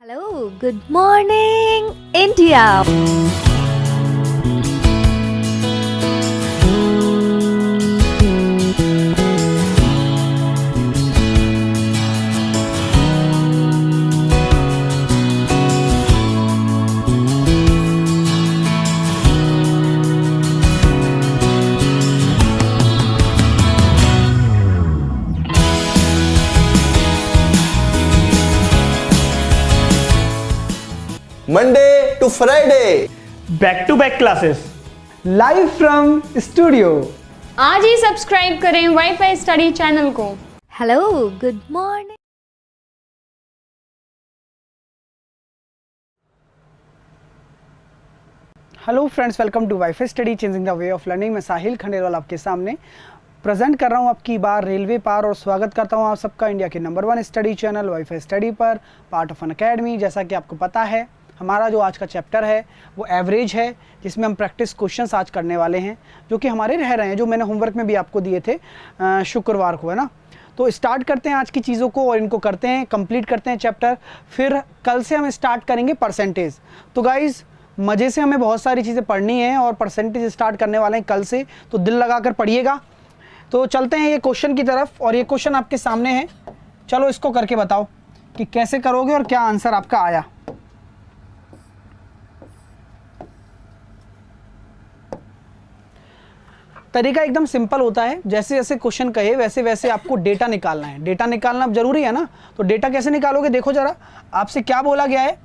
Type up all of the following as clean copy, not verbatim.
Hello, good morning, India. Monday to Friday. Back to back classes live from studio. आज ही subscribe करें WiFi study channel को। Hello, good morning. Hello friends, welcome to WiFi study changing the way of learning. मैं साहिल खंडेलवाल आपके सामने present कर रहा हूं आपकी बार रेलवे पार, और स्वागत करता हूं आप सबका इंडिया के number 1 study channel wifi study पर, पार्ट ऑफ एन अकेडमी। जैसा कि आपको पता है, हमारा जो आज का चैप्टर है वो एवरेज है, जिसमें हम प्रैक्टिस क्वेश्चंस आज करने वाले हैं, जो कि हमारे रह रहे हैं, जो मैंने होमवर्क में भी आपको दिए थे शुक्रवार को, है ना। तो स्टार्ट करते हैं आज की चीज़ों को और इनको करते हैं, कंप्लीट करते हैं चैप्टर। फिर कल से हम स्टार्ट करेंगे परसेंटेज। तो गाइज़, मज़े से हमें बहुत सारी चीज़ें पढ़नी है और परसेंटेज स्टार्ट करने वाले हैं कल से, तो दिल लगा कर पढ़िएगा। तो चलते हैं ये क्वेश्चन की तरफ, और ये क्वेश्चन आपके सामने है। चलो इसको करके बताओ कि कैसे करोगे और क्या आंसर आपका आया। तरीका एकदम सिंपल होता है, जैसे जैसे क्वेश्चन कहे वैसे वैसे आपको डेटा निकालना है। डेटा निकालना अब जरूरी है ना। तो डेटा कैसे निकालोगे, देखो जरा। आपसे क्या बोला गया है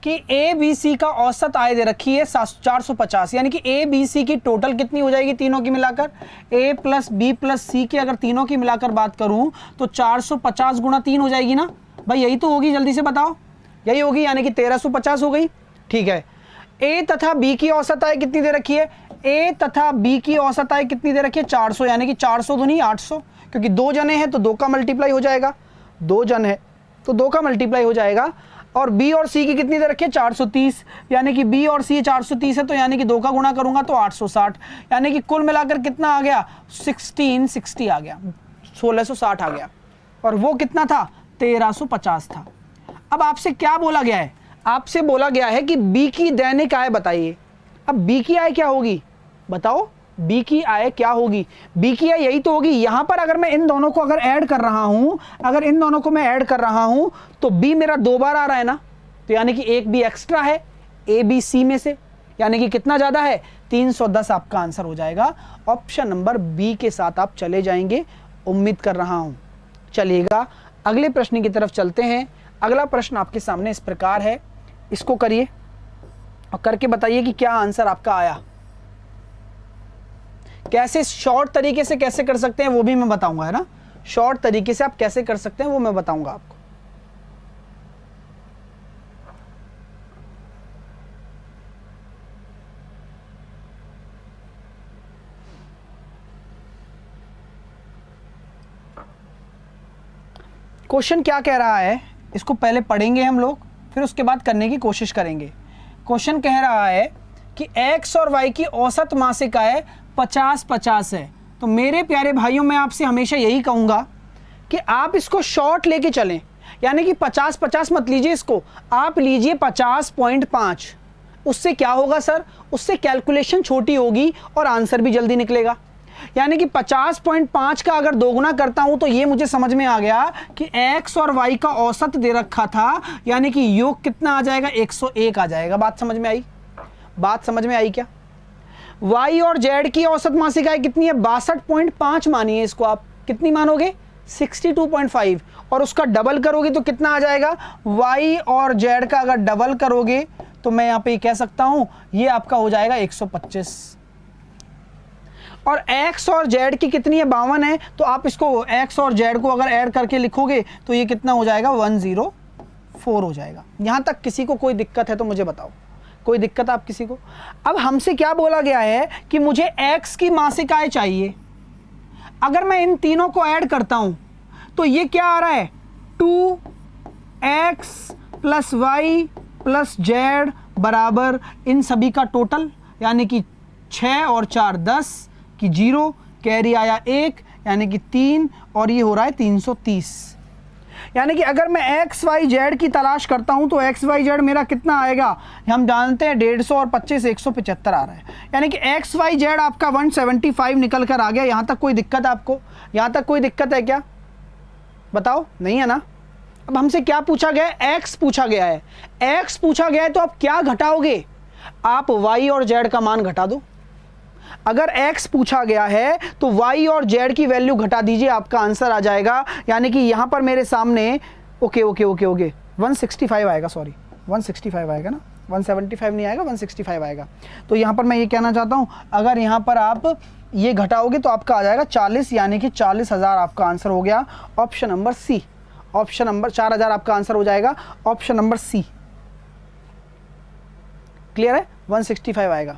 कि ए बी सी का औसत आय दे रखी है 450, यानी कि ए बी सी की टोटल कितनी हो जाएगी तीनों की मिलाकर। ए प्लस बी प्लस सी की अगर तीनों की मिलाकर बात करूं तो 450 गुणा 3 हो जाएगी ना भाई, यही तो होगी। जल्दी से बताओ, यही होगी, यानी कि 1350 हो गई। ठीक है। ए तथा बी की औसत आय कितनी दे रखी है, ए तथा बी की औसत आय कितनी दे रखी है 400, यानी कि 400 दूनी 800, क्योंकि 2 जने हैं तो 2 का मल्टीप्लाई हो जाएगा, 2 जन है तो 2 का मल्टीप्लाई हो जाएगा। और बी और सी की कितनी दे रखी है 430, यानी कि बी और सी 430 है, तो यानी कि 2 का गुणा करूंगा तो 860, यानी कि कुल मिलाकर कितना आ गया 1660 आ गया, 1660 आ गया। और वो कितना था 1350 था। अब आपसे क्या बोला गया है, आपसे बोला गया है कि बी की दैनिक आय बताइए। अब बी की आय क्या होगी बताओ, बी की आय क्या होगी। बी की आय यही तो होगी। यहां पर अगर मैं इन दोनों को अगर ऐड कर रहा हूं, अगर इन दोनों को मैं ऐड कर रहा हूं तो बी मेरा 2 बार आ रहा है ना, तो यानी कि एक बी एक्स्ट्रा है ए बी सी में से, यानी कि कितना ज्यादा है 310 आपका आंसर हो जाएगा। ऑप्शन नंबर बी के साथ आप चले जाएंगे, उम्मीद कर रहा हूं। चलिएगा अगले प्रश्न की तरफ चलते हैं। अगला प्रश्न आपके सामने इस प्रकार है, इसको करिए और करके बताइए कि क्या आंसर आपका आया। कैसे शॉर्ट तरीके से कैसे कर सकते हैं वो भी मैं बताऊंगा, है ना। शॉर्ट तरीके से आप कैसे कर सकते हैं वो मैं बताऊंगा आपको। क्वेश्चन क्या कह रहा है, इसको पहले पढ़ेंगे हम लोग, फिर उसके बाद करने की कोशिश करेंगे। क्वेश्चन कह रहा है कि x और y की औसत मासिक आय 50-50 है। तो मेरे प्यारे भाइयों, मैं आपसे हमेशा यही कहूँगा कि आप इसको शॉर्ट लेके चलें, यानी कि 50-50 मत लीजिए इसको, आप लीजिए 50.5। उससे क्या होगा सर, उससे कैलकुलेशन छोटी होगी और आंसर भी जल्दी निकलेगा। यानी कि 50.5 का अगर दोगुना करता हूं तो ये मुझे समझ में आ गया कि x और y का औसत दे रखा था, यानी कि योग कितना आ जाएगा 101 आ जाएगा। बात समझ में आई, बात समझ में आई क्या। y और z की औसत मासिक आय कितनी है 62.5 मानिए इसको, आप कितनी मानोगे 62.5, और उसका डबल करोगे तो कितना आ जाएगा। y और z का अगर डबल करोगे तो मैं यहाँ पे कह सकता हूं ये आपका हो जाएगा 125, और x और z की कितनी है 52 है, तो आप इसको x और z को अगर ऐड करके लिखोगे तो ये कितना हो जाएगा 104 हो जाएगा। यहां तक किसी को कोई दिक्कत है तो मुझे बताओ, कोई दिक्कत आप किसी को। अब हमसे क्या बोला गया है कि मुझे x की मासिक आय चाहिए। अगर मैं इन तीनों को ऐड करता हूं तो ये क्या आ रहा है 2x plus y plus z बराबर इन सभी का टोटल, यानी कि 6 और 4 10 की 0, कैरी आया 1 यानी कि 3, और ये हो रहा है 330। यानी कि अगर मैं एक्स वाई जेड की तलाश करता हूं तो एक्स वाई जेड मेरा कितना आएगा, हम जानते हैं 150 और 25 175 आ रहा है। यानी कि एक्स वाई जेड आपका 175 निकल कर आ गया। यहां तक कोई दिक्कत है आपको? यहां तक कोई दिक्कत है क्या? बताओ, नहीं है ना। अब हमसे क्या पूछा गया है? एक्स पूछा गया है। एक्स पूछा गया है तो आप क्या घटाओगे? आप वाई और जेड का मान घटा दो। अगर x पूछा गया है तो y और z की वैल्यू घटा दीजिए, आपका आंसर आ जाएगा। यानी कि यहां पर मेरे सामने ओके 165 आएगा, सॉरी 165 आएगा ना, 175 नहीं आएगा, 165 आएगा। तो यहां पर मैं ये कहना चाहता हूं, अगर यहां पर आप ये घटाओगे तो आपका आ जाएगा 40, यानी कि 40,000 आपका आंसर हो गया। Option number C, option number 4000 आपका आंसर हो जाएगा, ऑप्शन नंबर सी। क्लियर है? 165 आएगा,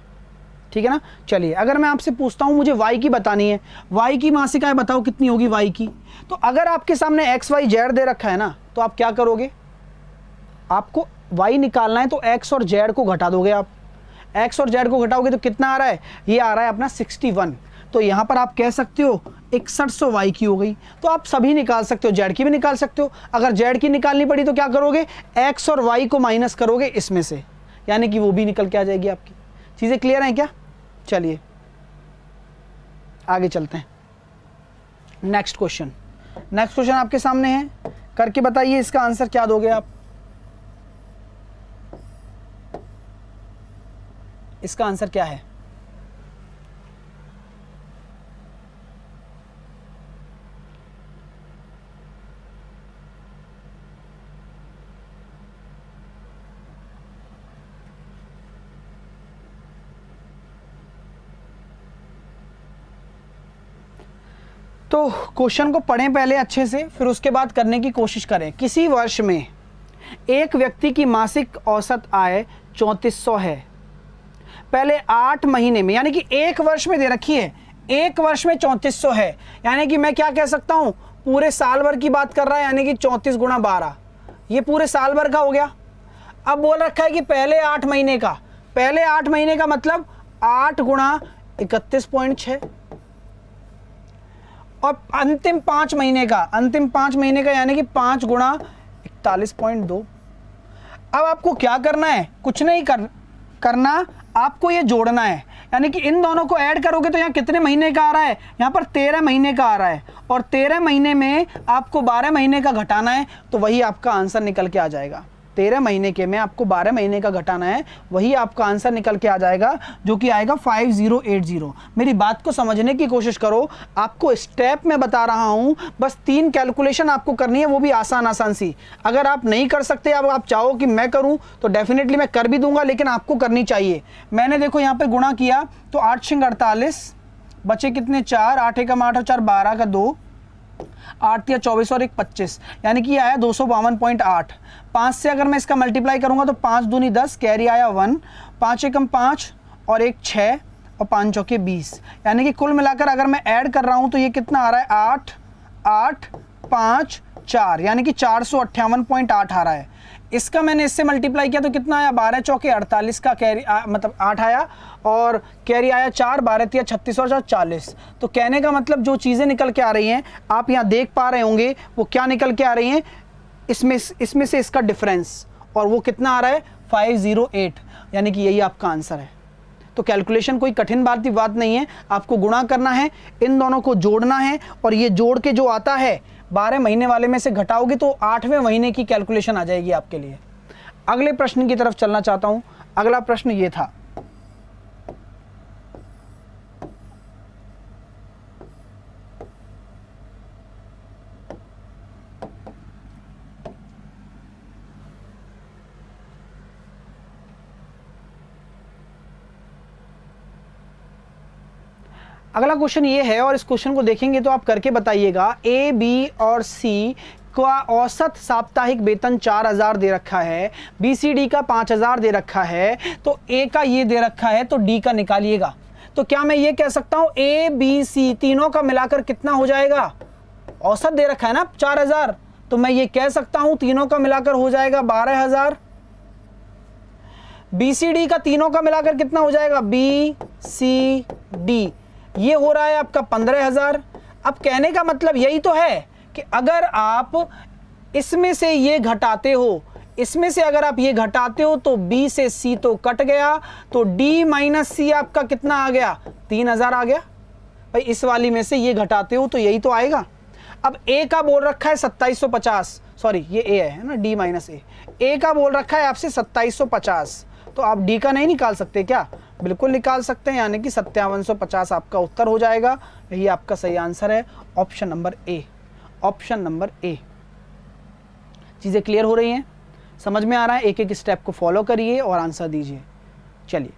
ठीक है ना। चलिए, अगर मैं आपसे पूछता हूं मुझे y की बतानी है, y की मासिक आय बताओ कितनी होगी y की। तो अगर आपके सामने x y z दे रखा है ना, तो आप क्या करोगे? आपको y निकालना है तो x और z को घटा दोगे। आप x और z को घटाओगे तो कितना आ रहा है? ये आ रहा है अपना 61। तो यहां पर आप कह सकते हो 6100 y की हो गई। तो आप सभी निकाल सकते हो, z की भी निकाल सकते हो। अगर z की निकालनी पड़ी तो क्या करोगे? x और y को माइनस करोगे इसमें से, यानी कि वो भी निकल के आ जाएगी आपकी। चीजें क्लियर हैं क्या? चलिए आगे चलते हैं। नेक्स्ट क्वेश्चन, नेक्स्ट क्वेश्चन आपके सामने है, करके बताइए इसका आंसर क्या दोगे आप। इसका आंसर क्या है? तो क्वेश्चन को पढ़ें पहले अच्छे से, फिर उसके बाद करने की कोशिश करें। किसी वर्ष में एक व्यक्ति की मासिक औसत आय 3400 है। पहले 8 महीने में, यानी कि एक वर्ष में दे रखी है, एक वर्ष में 3400 है, यानी कि मैं क्या कह सकता हूं, पूरे साल भर की बात कर रहा है, यानी कि 34 गुणा 12, ये पूरे साल भर का हो गया। अब बोल रखा है कि पहले 8 महीने का, पहले 8 महीने का मतलब 8 गुणा 31.6, और अंतिम 5 महीने का, अंतिम 5 महीने का यानी कि 5 गुणा 41.2। अब आपको क्या करना है? कुछ नहीं करना, आपको ये जोड़ना है। यानी कि इन दोनों को ऐड करोगे तो यहाँ कितने महीने का आ रहा है? यहाँ पर 13 महीने का आ रहा है, और 13 महीने में आपको 12 महीने का घटाना है, तो वही आपका आंसर निकल के आ जाएगा। 13 महीने के में आपको 12 महीने का घटाना है, वही आपका आंसर निकल के आ जाएगा, जो कि आएगा 5080। मेरी बात को समझने की कोशिश करो, आपको स्टेप में बता रहा हूं, बस 3 कैलकुलेशन आपको करनी है, वो भी आसान आसान सी। अगर आप नहीं कर सकते, अब आप चाहो कि मैं करूं तो डेफिनेटली मैं कर भी दूंगा, लेकिन आपको करनी चाहिए। मैंने देखो यहाँ पे गुणा किया तो 8 छिंग 48, बचे कितने? 4, 8 एकम 8 और 4 12 का 2, 8 या 24 और 1 25, यानी कि आया 252.8। 5 से अगर मैं इसका मल्टीप्लाई करूंगा तो 5 दूनी 10, कैरी आया 1, 5 एकम 5 और 1 6 और 5 चौके 20, यानी कि कुल मिलाकर अगर मैं ऐड कर रहा हूं तो ये कितना आ रहा है? 8 8 5 4, यानी कि 458.8 आ रहा है। इसका मैंने इससे मल्टीप्लाई किया तो कितना आया? 12 चौके 48 का कैरी मतलब 8 आया, और कैरी आया 4, 12 तिया 36 और 4 40। तो कहने का मतलब जो चीज़ें निकल के आ रही हैं, आप यहाँ देख पा रहे होंगे, वो क्या निकल के आ रही हैं, इसमें से इसका डिफरेंस, और वो कितना आ रहा है? 508, यानी कि यही आपका आंसर है। तो कैलकुलेशन कोई कठिन बात नहीं है, आपको गुणा करना है, इन दोनों को जोड़ना है, और ये जोड़ के जो आता है 12 महीने वाले में से घटाओगे तो 8वें महीने की कैलकुलेशन आ जाएगी आपके लिए। अगले प्रश्न की तरफ चलना चाहता हूं। अगला प्रश्न ये था, अगला क्वेश्चन ये है, और इस क्वेश्चन को देखेंगे तो आप करके बताइएगा। ए, बी और सी का औसत साप्ताहिक वेतन 4000 दे रखा है, बी सी डी का 5000 दे रखा है, तो ए का ये दे रखा है, तो डी का निकालिएगा। तो क्या मैं ये कह सकता हूं ए बी सी तीनों का मिलाकर कितना हो जाएगा? औसत दे रखा है ना 4000, तो मैं ये कह सकता हूं तीनों का मिलाकर हो जाएगा 12000। बी सी डी का तीनों का मिलाकर कितना हो जाएगा? बी सी डी, ये हो रहा है आपका 15000। अब कहने का मतलब यही तो है कि अगर आप इसमें से ये घटाते हो, इसमें से अगर आप ये घटाते हो तो B से C तो कट गया, तो D माइनस C आपका कितना आ गया, 3000 आ गया। भाई इस वाली में से ये घटाते हो तो यही तो आएगा। अब A का बोल रखा है 2750, सॉरी ये A है ना, D माइनस A का बोल रखा है आपसे 2750, तो आप D का नहीं निकाल सकते क्या? बिल्कुल निकाल सकते हैं, यानी कि 5750 आपका उत्तर हो जाएगा। यही आपका सही आंसर है, option number A, option number A. चीज़ें क्लियर हो रही हैं, समझ में आ रहा है? एक एक स्टेप को फॉलो करिए और आंसर दीजिए। चलिए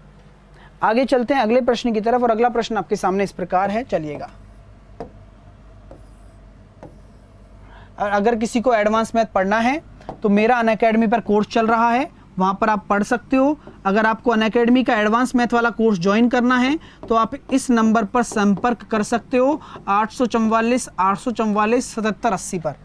आगे चलते हैं अगले प्रश्न की तरफ, और अगला प्रश्न आपके सामने इस प्रकार है, चलिएगा। और अगर किसी को एडवांस मैथ पढ़ना है तो मेरा अनअकैडमी पर कोर्स चल रहा है, वहाँ पर आप पढ़ सकते हो। अगर आपको अनअकैडमी का एडवांस मैथ वाला कोर्स ज्वाइन करना है तो आप इस नंबर पर संपर्क कर सकते हो, 844 844 7780 पर,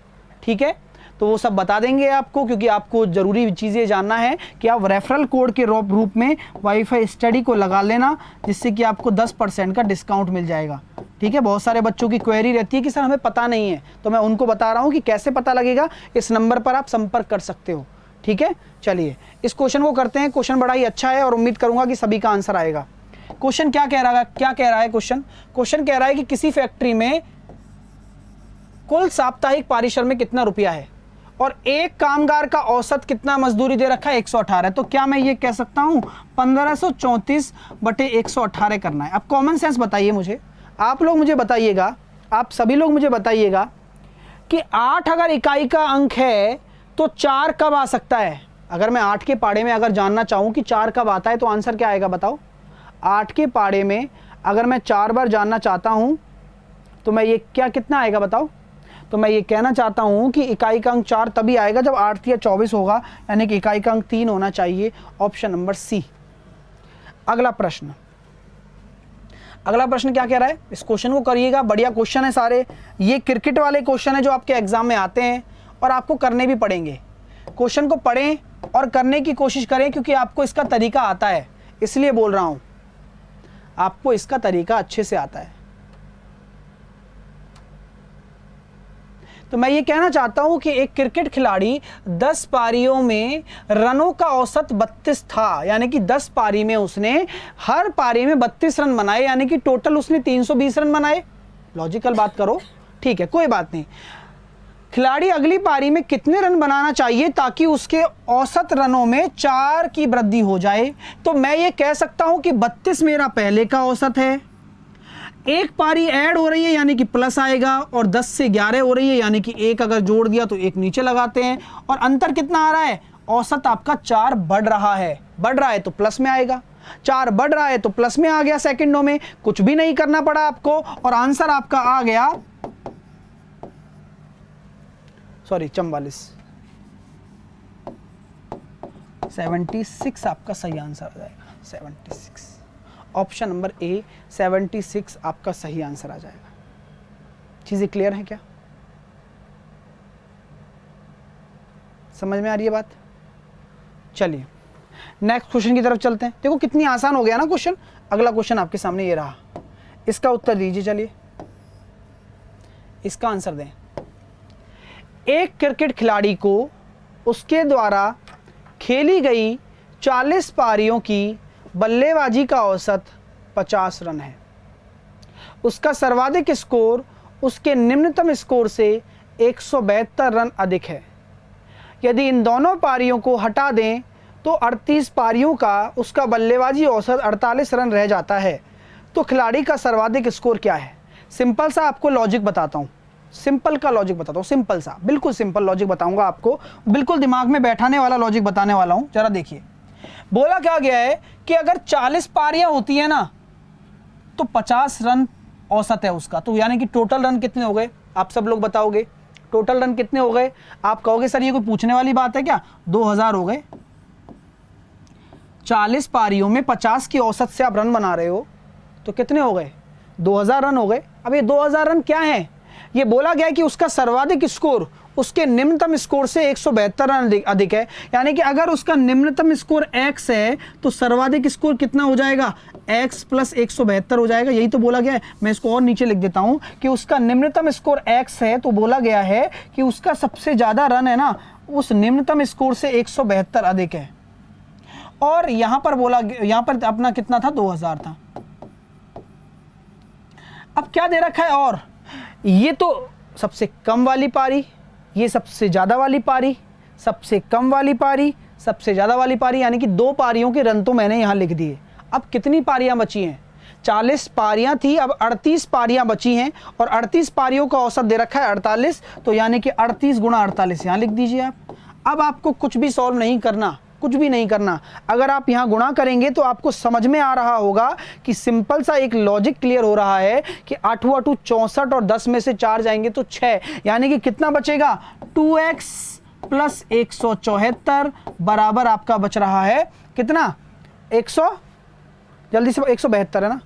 ठीक है? तो वो सब बता देंगे आपको, क्योंकि आपको ज़रूरी चीज़ें जानना है कि आप रेफरल कोड के रूप में वाईफाई स्टडी को लगा लेना, जिससे कि आपको 10% का डिस्काउंट मिल जाएगा, ठीक है? बहुत सारे बच्चों की क्वेरी रहती है कि सर हमें पता नहीं है, तो मैं उनको बता रहा हूँ कि कैसे पता लगेगा। इस नंबर पर आप संपर्क कर सकते हो, ठीक है? चलिए इस क्वेश्चन को करते हैं। क्वेश्चन बड़ा ही अच्छा है और उम्मीद करूँगा कि सभी का आंसर आएगा। क्वेश्चन क्या कह रहा है? क्वेश्चन कह रहा है कि किसी फैक्ट्री में कुल साप्ताहिक पारिश्रमिक कितना रुपया है और एक कामगार का औसत कितना मजदूरी दे रखा है, 118। तो क्या मैं ये कह सकता हूँ 1534/118 करना है? अब कॉमन सेंस बताइए मुझे, आप लोग मुझे बताइएगा, आप सभी लोग मुझे बताइएगा कि 8 अगर इकाई का अंक है तो 4 कब आ सकता है? अगर मैं 8 के पाड़े में अगर जानना चाहूँ कि 4 कब आता है तो आंसर क्या आएगा बताओ? 8 के पाड़े में अगर मैं 4 बार जानना चाहता हूँ तो मैं ये कितना आएगा बताओ? तो मैं ये कहना चाहता हूँ कि इकाई का अंक 4 तभी आएगा जब 8 या 24 होगा, यानी कि इकाई का अंक 3 होना चाहिए, ऑप्शन नंबर सी। अगला प्रश्न क्या कह रहा है? इस क्वेश्चन को करिएगा, बढ़िया क्वेश्चन है सारे। ये क्रिकेट वाले क्वेश्चन है जो आपके एग्जाम में आते हैं और आपको करने भी पड़ेंगे। क्वेश्चन को पढ़ें और करने की कोशिश करें, क्योंकि आपको इसका तरीका आता है, इसलिए बोल रहा हूँ, आपको इसका तरीका अच्छे से आता है। तो मैं ये कहना चाहता हूं कि एक क्रिकेट खिलाड़ी 10 पारियों में रनों का औसत 32 था, यानी कि 10 पारी में उसने हर पारी में 32 रन बनाए, यानी कि टोटल उसने 320 रन बनाए। लॉजिकल बात करो, ठीक है, कोई बात नहीं। खिलाड़ी अगली पारी में कितने रन बनाना चाहिए ताकि उसके औसत रनों में 4 की वृद्धि हो जाए? तो मैं ये कह सकता हूं कि 32 मेरा पहले का औसत है, एक पारी ऐड हो रही है यानी कि प्लस आएगा, और 10 से 11 हो रही है यानी कि एक अगर जोड़ दिया तो एक नीचे लगाते हैं, और अंतर कितना आ रहा है? औसत आपका 4 बढ़ रहा है तो प्लस में आएगा, 4 बढ़ रहा है तो प्लस में आ गया सेकंडों में, कुछ भी नहीं करना पड़ा आपको, और आंसर आपका आ गया 76 आपका सही आंसर आ जाएगा, 76, ऑप्शन नंबर ए 76 आपका सही आंसर आ जाएगा। चीजें क्लियर हैं क्या? समझ में आ रही है बात? चलिए नेक्स्ट क्वेश्चन की तरफ चलते हैं। देखो कितनी आसान हो गया ना क्वेश्चन। अगला क्वेश्चन आपके सामने ये रहा, इसका उत्तर दीजिए। चलिए इसका आंसर दें। एक क्रिकेट खिलाड़ी को उसके द्वारा खेली गई 40 पारियों की बल्लेबाजी का औसत 50 रन है। उसका सर्वाधिक स्कोर उसके निम्नतम स्कोर से 172 रन अधिक है। यदि इन दोनों पारियों को हटा दें तो 38 पारियों का उसका बल्लेबाजी औसत 48 रन रह जाता है। तो खिलाड़ी का सर्वाधिक स्कोर क्या है? सिंपल सा आपको लॉजिक बताता हूँ, सिंपल का लॉजिक बताता हूँ, सिंपल सा, बिल्कुल सिंपल लॉजिक बताऊंगा आपको, बिल्कुल दिमाग में बैठाने वाला लॉजिक बताने वाला हूँ। जरा देखिए, बोला क्या गया है कि अगर 40 पारियां होती है ना तो 50 रन औसत है उसका, तो यानी कि टोटल रन कितने हो गए? आप सब लोग बताओगे टोटल रन कितने हो गए? आप कहोगे सर ये कोई पूछने वाली बात है क्या? 2000 हो गए। 40 पारियों में 50 की औसत से आप रन बना रहे हो तो कितने हो गए? 2000 रन हो गए। अब ये 2000 रन क्या है? ये बोला गया कि उसका सर्वाधिक स्कोर उसके निम्नतम स्कोर से 172 रन अधिक है। यानी कि अगर उसका निम्नतम स्कोर x है तो सर्वाधिक स्कोर कितना हो जाएगा, x प्लस 172 हो जाएगा। यही तो बोला गया है। मैं इसको और नीचे लिख देता हूं कि उसका निम्नतम स्कोर x है तो बोला गया है कि उसका सबसे ज्यादा रन है ना उस निम्नतम स्कोर से 172 अधिक है। और यहां पर बोला, यहां पर अपना कितना था, 2000 था। अब क्या दे रखा है, और ये तो सबसे कम वाली पारी, ये सबसे ज्यादा वाली पारी, सबसे कम वाली पारी, सबसे ज्यादा वाली पारी, यानी कि 2 पारियों के रन तो मैंने यहां लिख दिए। अब कितनी पारियां बची हैं, 40 पारियां थी, अब 38 पारियां बची हैं और 38 पारियों का औसत दे रखा है 48, तो यानी कि 38 गुणा 48 यहां लिख दीजिए आप। अब आपको कुछ भी सॉल्व नहीं करना, कुछ भी नहीं करना। अगर आप यहां गुणा करेंगे तो आपको समझ में आ रहा होगा कि सिंपल सा एक लॉजिक क्लियर हो रहा है कि 8 × 8 64 और 10 में से 4 जाएंगे तो 6, यानी कि कितना बचेगा, 2x प्लस 174 बराबर आपका बच रहा है कितना, 100, जल्दी से 172 है ना,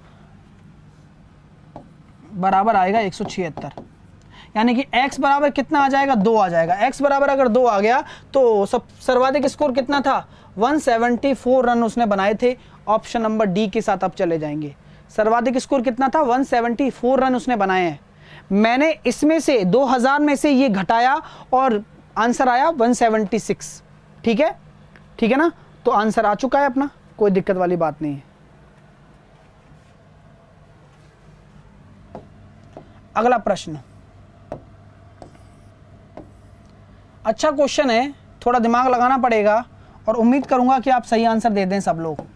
बराबर आएगा 176। यानी कि x बराबर कितना आ जाएगा, 2 आ जाएगा। x बराबर अगर 2 आ गया तो सब सर्वाधिक स्कोर कितना था, 174 रन उसने बनाए थे। ऑप्शन नंबर डी के साथ आप चले जाएंगे। सर्वाधिक स्कोर कितना था, 174 रन उसने बनाए हैं। मैंने इसमें से 2000 में से ये घटाया और आंसर आया 176। ठीक है, ठीक है ना, तो आंसर आ चुका है अपना, कोई दिक्कत वाली बात नहीं है। अगला प्रश्न, अच्छा क्वेश्चन है, थोड़ा दिमाग लगाना पड़ेगा और उम्मीद करूंगा कि आप सही आंसर दे दें सब लोग।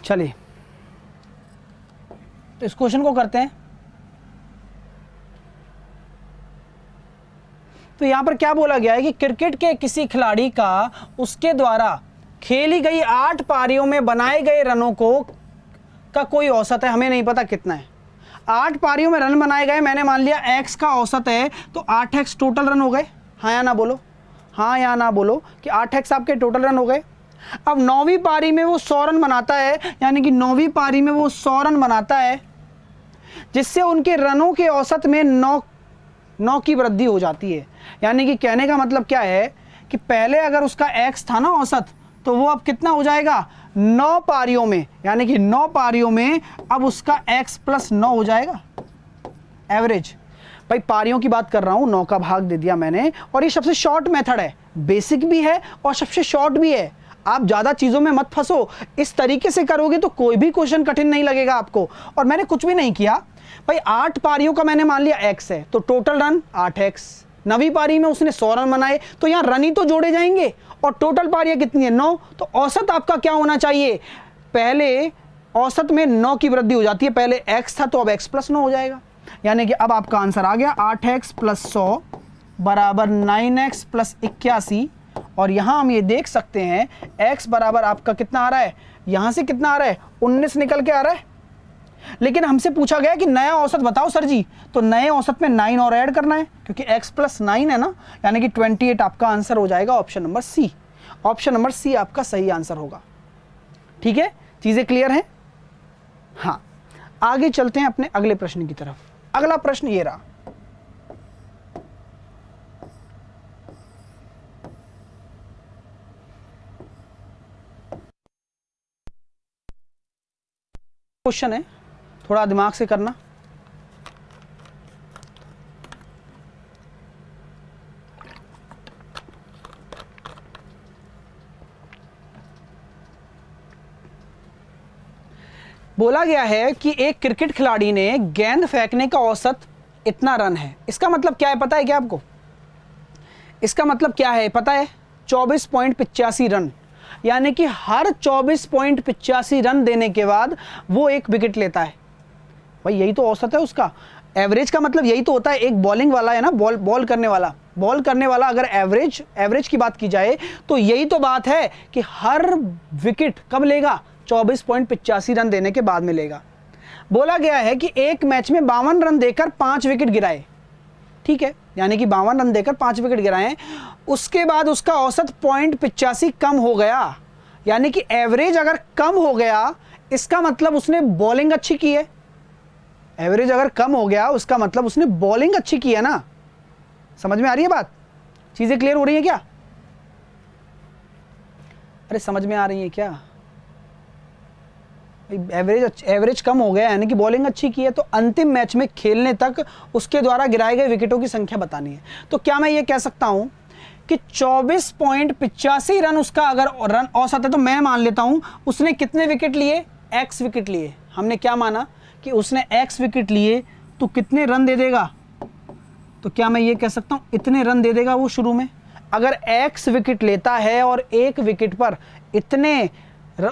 चलिए तो इस क्वेश्चन को करते हैं। तो यहां पर क्या बोला गया है कि क्रिकेट के किसी खिलाड़ी का उसके द्वारा खेली गई 8 पारियों में बनाए गए रनों को का कोई औसत है, हमें नहीं पता कितना है। 8 पारियों में रन बनाए गए, मैंने मान लिया x का औसत है तो 8x टोटल रन हो गए। हाँ या ना बोलो, हाँ या ना बोलो कि 8x आपके टोटल रन हो गए। अब 9वीं पारी में वो 100 रन बनाता है, यानी कि 9वीं पारी में वो 100 रन बनाता है, जिससे उनके रनों के औसत में 9 की वृद्धि हो जाती है। यानी कि कहने का मतलब क्या है कि पहले अगर उसका x था ना औसत, तो वो अब कितना हो जाएगा, 9 पारियों में, यानी कि 9 पारियों में अब उसका x प्लस 9 हो जाएगा एवरेज। भाई पारियों की बात कर रहा हूं, 9 का भाग दे दिया मैंने, और ये सबसे शॉर्ट मेथड है, बेसिक भी है और सबसे शॉर्ट भी है। आप ज्यादा चीजों में मत फंसो, इस तरीके से करोगे तो कोई भी क्वेश्चन कठिन नहीं लगेगा आपको। और मैंने कुछ भी नहीं किया भाई, 8 पारियों का मैंने मान लिया x है तो टोटल रन 8x। 9वीं पारी में उसने 100 रन बनाए तो यहां रन ही तो जोड़े जाएंगे, और टोटल पारियां कितनी है, 9। तो औसत आपका क्या होना चाहिए, पहले औसत में 9 की वृद्धि हो जाती है, पहले x था तो अब x प्लस 9 हो जाएगा। यानी कि अब आपका आंसर आ गया 8x प्लस 100 बराबर 9x प्लस 81। और यहां हम ये देख सकते हैं x बराबर आपका कितना आ रहा है, यहां से कितना आ रहा है, 19 निकल के आ रहा है। लेकिन हमसे पूछा गया कि नया औसत बताओ सर जी, तो नए औसत में 9 और ऐड करना है, क्योंकि x प्लस 9 है ना, यानी कि 28 आपका आंसर हो जाएगा option number C. Option number C आपका सही आंसर होगा। ठीक है, चीजें क्लियर हैं। हाँ, आगे चलते हैं अपने अगले प्रश्न की तरफ। अगला प्रश्न ये रहा, क्वेश्चन है, थोड़ा दिमाग से करना। बोला गया है कि एक क्रिकेट खिलाड़ी ने गेंद फेंकने का औसत इतना रन है। इसका मतलब क्या है पता है क्या आपको, इसका मतलब क्या है पता है, 24.85 रन। यानी कि हर 24.85 रन देने के बाद वो एक विकेट लेता है। भाई यही तो औसत है उसका। एवरेज का मतलब यही तो होता है, एक बॉलिंग वाला है ना, बॉल करने वाला अगर एवरेज की बात की जाए तो यही तो बात है कि हर विकेट कब लेगा, 24.85 रन देने के बाद मिलेगा। बोला गया है कि एक मैच में 52 रन देकर 5 विकेट गिराए, ठीक है, यानी कि 52 रन देकर 5 विकेट गिराए, उसके बाद उसका औसत 0.85 कम हो गया, यानी कि एवरेज अगर कम हो गया इसका मतलब उसने बॉलिंग अच्छी की है। एवरेज अगर कम हो गया उसका मतलब उसने बॉलिंग अच्छी की है ना। समझ में आ रही है बात, चीजें क्लियर हो रही है क्या? अरे समझ में आ रही है क्या? एवरेज कम हो गया यानी कि बॉलिंग अच्छी की है, तो अंतिम मैच में खेलने तक उसके द्वारा गिराए गए विकेटों की संख्या बतानी है। तो क्या मैं ये कह सकता हूं कि 24.85 रन उसका अगर रन औसत है तो मैं मान लेता हूं उसने कितने विकेट लिए, एक्स विकेट लिए। हमने क्या माना कि उसने एक्स विकेट लिए तो कितने रन दे देगा, तो क्या मैं ये कह सकता हूं इतने रन दे देगा वो शुरू में। अगर एक्स विकेट लेता है और एक विकेट पर इतने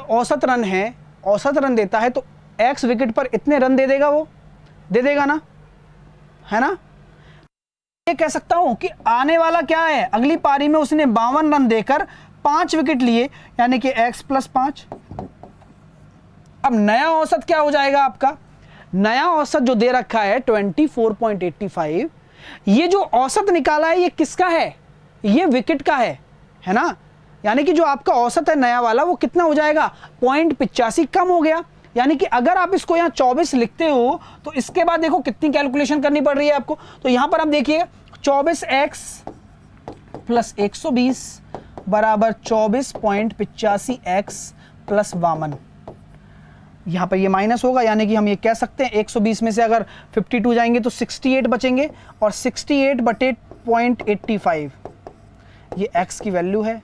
औसत रन है, औसत रन देता है, तो एक्स विकेट पर इतने रन दे देगा, वो दे देगा ना, है ना। ये कह सकता हूं कि आने वाला क्या है, अगली पारी में उसने 52 रन देकर 5 विकेट लिए, यानी कि x + 5। अब नया औसत क्या हो जाएगा आपका, नया औसत जो दे रखा है 24.85, ये जो औसत निकाला है ये किसका है, ये विकेट का है ना। यानी कि जो आपका औसत है नया वाला वो कितना हो जाएगा, 0.85 कम हो गया। यानी कि अगर आप इसको यहाँ 24 लिखते हो तो इसके बाद देखो कितनी कैलकुलेशन करनी पड़ रही है आपको। तो यहां पर आप देखिए 24x + 120 बराबर 24.85x + 52। यहां पर ये माइनस होगा, यानी कि हम ये कह सकते हैं 120 में से अगर 52 जाएंगे तो 68 बचेंगे, और 68/0.85 ये x की वैल्यू है।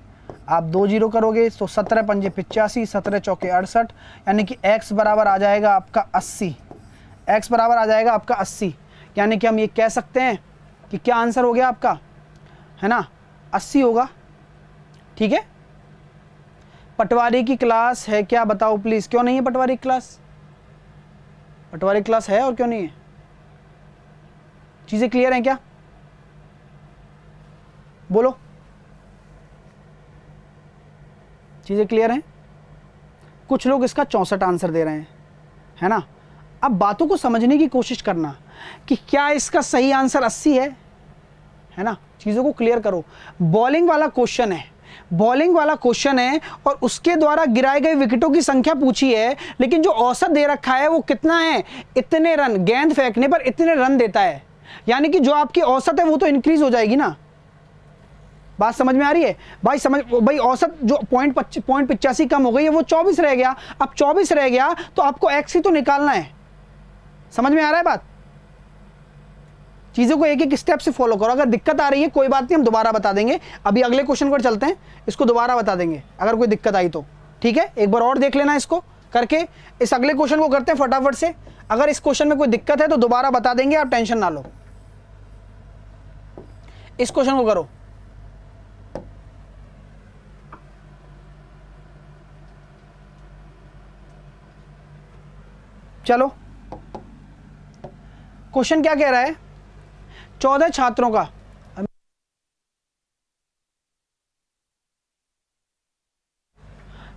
आप 2 जीरो करोगे तो 17 × 5 = 85, 17 × 4 = 68, यानी कि x बराबर आ जाएगा आपका 80, x बराबर आ जाएगा आपका 80। यानी कि हम ये कह सकते हैं कि क्या आंसर हो गया आपका, है ना, 80 होगा, ठीक है। पटवारी की क्लास है क्या, बताओ प्लीज, क्यों नहीं है पटवारी क्लास? पटवारी क्लास है और क्यों नहीं है? चीजें क्लियर हैं क्या, बोलो, चीजें क्लियर हैं? कुछ लोग इसका 64 आंसर दे रहे हैं, है ना। अब बातों को समझने की कोशिश करना कि क्या इसका सही आंसर 80 है ना। चीजों को क्लियर करो। बॉलिंग वाला क्वेश्चन है, बॉलिंग वाला क्वेश्चन है और उसके द्वारा गिराए गए विकेटों की संख्या पूछी है, लेकिन जो औसत दे रखा है वो कितना है, इतने रन, गेंद फेंकने पर इतने रन देता है। यानी कि जो आपकी औसत है वो तो इंक्रीज हो जाएगी ना। बात समझ में आ रही है भाई? औसत जो 0.85 कम हो गई है वो 24 रह गया। अब 24 रह गया तो आपको x ही तो निकालना है। समझ में आ रहा है बात? चीजों को एक एक स्टेप से फॉलो करो। अगर दिक्कत आ रही है कोई बात नहीं, हम दोबारा बता देंगे। अभी अगले क्वेश्चन पर चलते हैं, इसको दोबारा बता देंगे अगर कोई दिक्कत आई तो, ठीक है। एक बार और देख लेना इसको करके, इस अगले क्वेश्चन को करते हैं फटाफट से। अगर इस क्वेश्चन में कोई दिक्कत है तो दोबारा बता देंगे, आप टेंशन ना लो। इस क्वेश्चन को करो। चलो, क्वेश्चन क्या कह रहा है, 14 छात्रों का,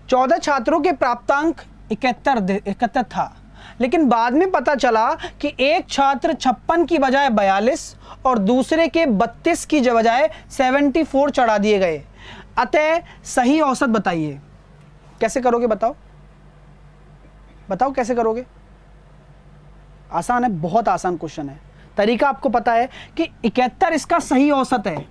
14 छात्रों के प्राप्तांक 71 था, लेकिन बाद में पता चला कि एक छात्र 56 की बजाय 42 और दूसरे के 32 की बजाय 74 चढ़ा दिए गए। अतः सही औसत बताइए। कैसे करोगे बताओ, बताओ कैसे करोगे? आसान है, बहुत आसान क्वेश्चन है। तरीका आपको पता है कि 71 इसका सही औसत है।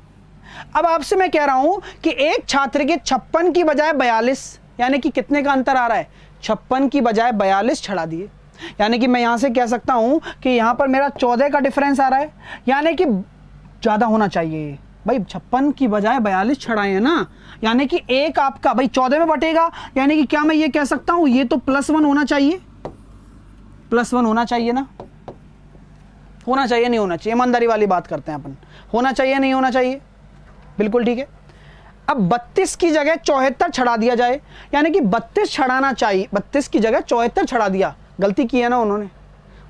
अब आपसे मैं कह रहा हूं कि एक छात्र के 56 की बजाय 42, यानी कि कितने का अंतर आ रहा है, 56 की बजाय 42 चढ़ा दिए। यानी कि मैं यहां से कह सकता हूं कि यहां पर मेरा 14 का डिफरेंस आ रहा है, यानी कि ज्यादा होना चाहिए भाई। 56 की बजाय 42 चढ़ाए हैं ना, यानी कि एक आपका भाई 14 में बटेगा, यानी कि क्या मैं ये कह सकता हूं ये तो +1 होना चाहिए, +1 होना चाहिए ना। होना चाहिए नहीं होना चाहिए, ईमानदारी वाली बात करते हैं अपन। होना चाहिए नहीं होना चाहिए, बिल्कुल ठीक है। अब 32 की जगह 74 चढ़ा दिया जाए, यानी कि 32 चढ़ाना चाहिए, 32 की जगह 74 चढ़ा दिया। गलती की है ना उन्होंने,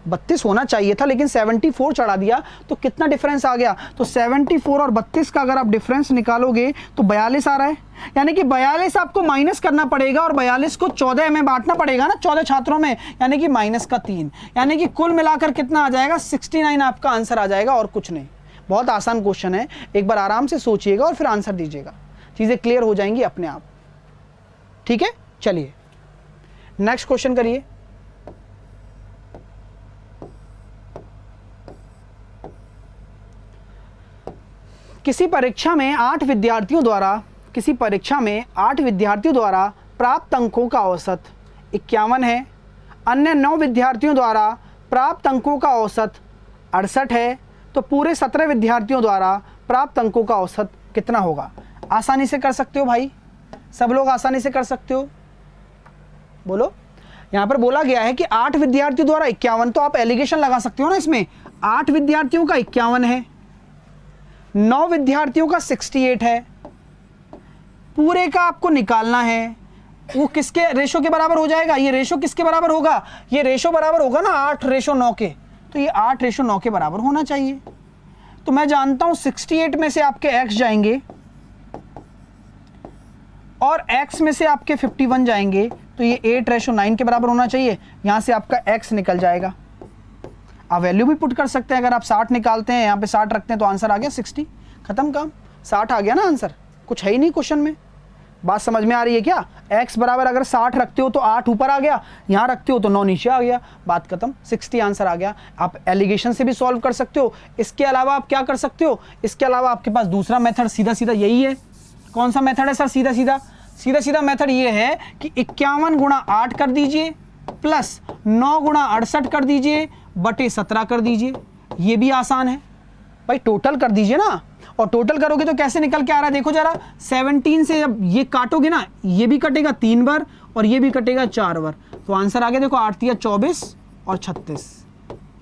32 होना चाहिए था लेकिन 74 चढ़ा दिया, तो कितना डिफरेंस आ गया? तो 74 और 32 का अगर आप डिफरेंस निकालोगे तो 42 आ रहा है, यानी कि 42 आपको माइनस करना पड़ेगा और 42 को 14 में बांटना पड़ेगा ना 14 छात्रों में, यानी कि -3, यानी कि कुल मिलाकर कितना आ जाएगा? 69 आपका आंसर आ जाएगा और कुछ नहीं। बहुत आसान क्वेश्चन है, एक बार आराम से सोचिएगा और फिर आंसर दीजिएगा, चीज़ें क्लियर हो जाएंगी अपने आप। ठीक है, चलिए नेक्स्ट क्वेश्चन करिए। किसी परीक्षा में 8 विद्यार्थियों द्वारा प्राप्त अंकों का औसत 51 है, अन्य 9 विद्यार्थियों द्वारा प्राप्त अंकों का औसत 68 है, तो पूरे 17 विद्यार्थियों द्वारा प्राप्त अंकों का औसत कितना होगा? आसानी से कर सकते हो भाई, सब लोग आसानी से कर सकते हो, बोलो। यहाँ पर बोला गया है कि 8 विद्यार्थियों द्वारा 51, तो आप एलिगेशन लगा सकते हो ना इसमें, 8 विद्यार्थियों का 51 है, 9 विद्यार्थियों का 68 है, पूरे का आपको निकालना है, वो किसके रेशो के बराबर हो जाएगा? ये रेशो किसके बराबर होगा? ये रेशो बराबर होगा ना 8:9 के, तो ये 8:9 के बराबर होना चाहिए। तो मैं जानता हूं 68 में से आपके x जाएंगे और x में से आपके 51 जाएंगे, तो ये 8:9 के बराबर होना चाहिए। यहां से आपका x निकल जाएगा। आप वैल्यू भी पुट कर सकते हैं, अगर आप 60 निकालते हैं, यहाँ पे 60 रखते हैं तो आंसर आ गया 60, खत्म काम, 60 आ गया ना आंसर, कुछ है ही नहीं क्वेश्चन में। बात समझ में आ रही है क्या? x बराबर अगर 60 रखते हो तो 8 ऊपर आ गया, यहाँ रखते हो तो 9 नीचे आ गया, बात खत्म, 60 आंसर आ गया। आप एलिगेशन से भी सॉल्व कर सकते हो। इसके अलावा आप क्या कर सकते हो? इसके अलावा आपके पास दूसरा मेथड सीधा सीधा यही है। कौन सा मेथड है सर? सीधा सीधा मेथड ये है कि 51 गुणा 8 कर दीजिए प्लस 9 गुणा 68 कर दीजिए बटे 17 कर दीजिए। ये भी आसान है भाई, टोटल कर दीजिए ना, और टोटल करोगे तो कैसे निकल के आ रहा है देखो जरा। 17 से जब ये काटोगे ना, ये भी कटेगा 3 बार और ये भी कटेगा 4 बार, तो आंसर आ गया देखो 8 × 24 और 36।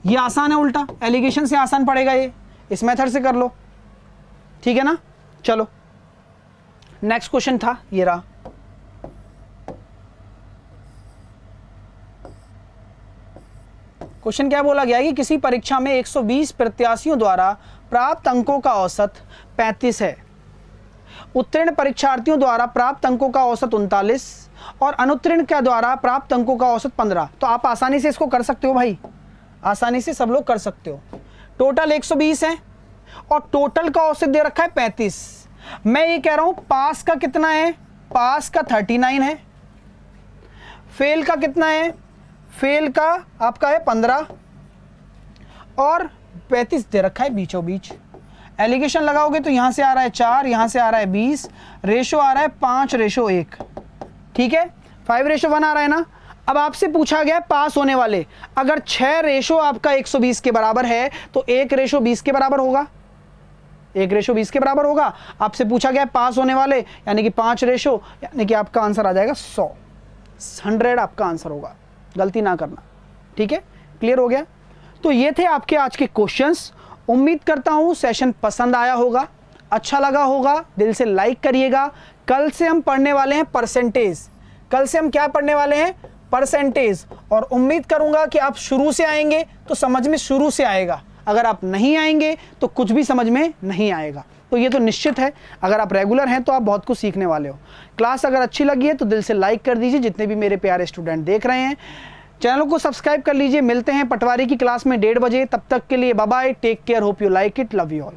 ये आसान है, उल्टा एलिगेशन से आसान पड़ेगा, ये इस मेथड से कर लो, ठीक है ना। चलो नेक्स्ट क्वेश्चन था ये रहा। क्वेश्चन क्या बोला गया है कि किसी परीक्षा में 120 प्रत्याशियों द्वारा प्राप्त अंकों का औसत 35 है, उत्तीर्ण परीक्षार्थियों द्वारा प्राप्त अंकों का औसत 39 और अनुत्तीर्ण के द्वारा प्राप्त अंकों का औसत 15। तो आप आसानी से इसको कर सकते हो भाई, आसानी से सब लोग कर सकते हो। टोटल 120 है और टोटल का औसत दे रखा है 35। मैं ये कह रहा हूं पास का कितना है? पास का 39 है, फेल का कितना है? फेल का आपका है 15 और 35 दे रखा है बीचों बीच। एलिगेशन लगाओगे तो यहां से आ रहा है 4, यहां से आ रहा है 20, रेशो आ रहा है 5:1, ठीक है, 5:1 आ रहा है ना। अब आपसे पूछा गया है पास होने वाले, अगर 6 रेशो आपका 120 के बराबर है तो 1:20 के बराबर होगा, 1:20 के बराबर होगा। आपसे पूछा गया है पास होने वाले, यानी कि 5 रेशो, यानी कि आपका आंसर आ जाएगा 100 आपका आंसर होगा, गलती ना करना, ठीक है, क्लियर हो गया। तो ये थे आपके आज के क्वेश्चंस। उम्मीद करता हूं सेशन पसंद आया होगा, अच्छा लगा होगा, दिल से लाइक करिएगा। कल से हम पढ़ने वाले हैं परसेंटेज, कल से हम क्या पढ़ने वाले हैं? परसेंटेज। और उम्मीद करूंगा कि आप शुरू से आएंगे तो समझ में शुरू से आएगा, अगर आप नहीं आएंगे तो कुछ भी समझ में नहीं आएगा। तो ये तो निश्चित है, अगर आप रेगुलर हैं तो आप बहुत कुछ सीखने वाले हो। क्लास अगर अच्छी लगी है तो दिल से लाइक कर दीजिए, जितने भी मेरे प्यारे स्टूडेंट देख रहे हैं। चैनल को सब्सक्राइब कर लीजिए। मिलते हैं पटवारी की क्लास में 1:30 बजे, तब तक के लिए bye bye, take care, hope you like it, love you all.